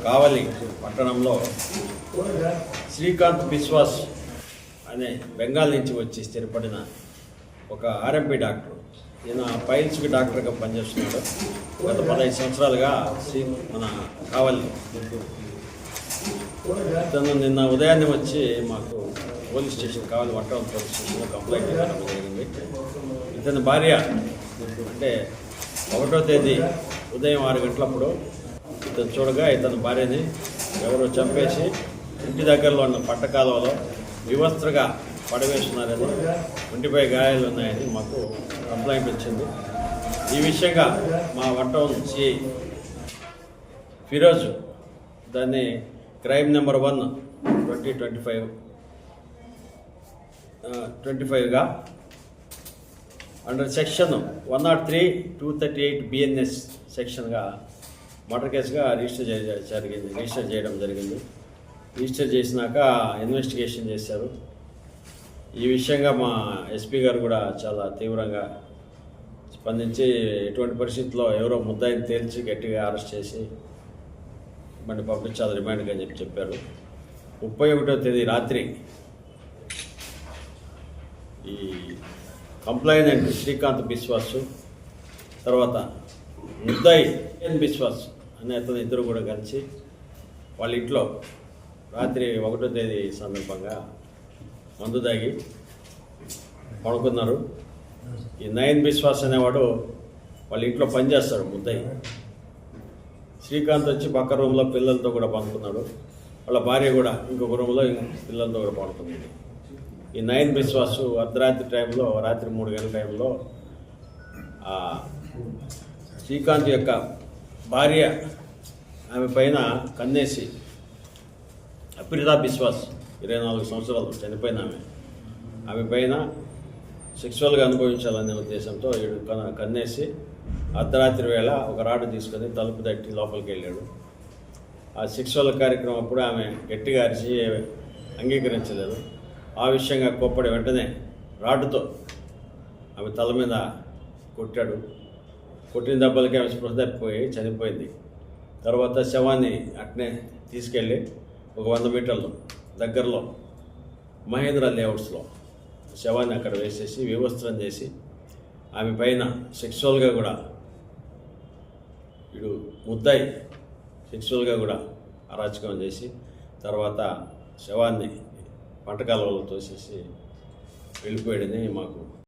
కావలి పట్టణంలో శ్రీకాంత్ బిశ్వాస్ అనే బెంగాల్ నుంచి వచ్చి స్థిరపడిన ఒక ఆర్ఎంపీ డాక్టర్. ఈయన పైల్స్కి డాక్టర్గా పనిచేస్తున్నాడు. గత 15 సంవత్సరాలుగా మన కావలి. ఇతను నిన్న ఉదయాన్నే వచ్చి మాకు పోలీస్ స్టేషన్ కావలి వట్టవరం పోలీస్ స్టేషన్లో కంప్లైంట్ ఇవ్వడం జరిగింది. ఇతని భార్య అంటే 1వ తేదీ ఉదయం 6 గంటలప్పుడు ఇతను చూడగా ఇతని భార్యని ఎవరో చంపేసి ఇంటి దగ్గరలో ఉన్న పట్టకాలంలో వివస్త్రగా పడవేస్తున్నారని, ఒంటిపై గాయాలు ఉన్నాయని మాకు కంప్లైంట్ వచ్చింది. ఈ విషయంగా మా వట్టవరం సిఐ ఫిరోజ్ దాన్ని క్రైమ్ నెంబర్ 1 2025గా అండర్ సెక్షన్ 103/238 బిఎన్ఎస్ సెక్షన్గా మర్డర్ కేసుగా రిజిస్టర్ చేయడం జరిగింది. రిజిస్టర్ చేసినాక ఇన్వెస్టిగేషన్ చేశారు. ఈ విషయంగా మా ఎస్పీ గారు కూడా చాలా తీవ్రంగా స్పందించి ఎటువంటి పరిస్థితుల్లో ఎవరో ముద్దాయిని తేల్చి గట్టిగా అరెస్ట్ చేసి మళ్ళీ పంపించాలి రిమాండ్గా అని చెప్పారు. 31వ తేదీ రాత్రి ఈ కంప్లైనెంట్ శ్రీకాంత్ బిశ్వాస్ తర్వాత ముద్దాయి బిశ్వాస్ అనే అతను ఇద్దరు కూడా కలిసి వాళ్ళ ఇంట్లో రాత్రి 1వ తేదీ సందర్భంగా మందు తాగి పడుకున్నారు. ఈ నయన్ బిశ్వాస్ అనేవాడు వాళ్ళ ఇంట్లో పనిచేస్తాడు. ముద్దాయి శ్రీకాంత్ వచ్చి పక్క రూమ్లో పిల్లలతో కూడా పడుకున్నాడు. వాళ్ళ భార్య కూడా ఇంకొక రూమ్లో పిల్లలతో కూడా పడుకున్నాడు. ఈ నయన్ బిశ్వాస్ అర్ధరాత్రి టైంలో, రాత్రి 3 గంటల టైంలో శ్రీకాంత్ యొక్క భార్య ఆమె పైన కన్నేసి, అప్రితా బిశ్వాస్ 24 సంవత్సరాలు చనిపోయిన ఆమె పైన సెక్సువల్గా అనుభవించాలనే ఉద్దేశంతో వీడు కన్నేసి అర్ధరాత్రి వేళ ఒక రాడు తీసుకొని తలుపు తట్టి లోపలికి వెళ్ళాడు. ఆ సెక్సువల్ కార్యక్రమం అప్పుడు ఆమె గట్టిగా అరిచి అంగీకరించలేదు. ఆ విషయంగా కోప్పడి వెంటనే రాడ్డుతో ఆమె తల మీద కొట్టాడు. కొట్టిన దెబ్బలకి ఆమె స్పృహ తప్పిపోయి చనిపోయింది. తర్వాత శవాన్ని అట్నే తీసుకెళ్ళి ఒక 100 మీటర్లు దగ్గరలో మహేంద్ర లేఅవుట్స్లో శవాన్ని అక్కడ వేసేసి వివస్త్రం చేసి ఆమె పైన సెక్సువల్గా కూడా వీడు ముద్దాయి సెక్సువల్గా కూడా అరాచకం చేసి తర్వాత శవాన్ని పంటకాలంలో తోసేసి వెళ్ళిపోయాడని మాకు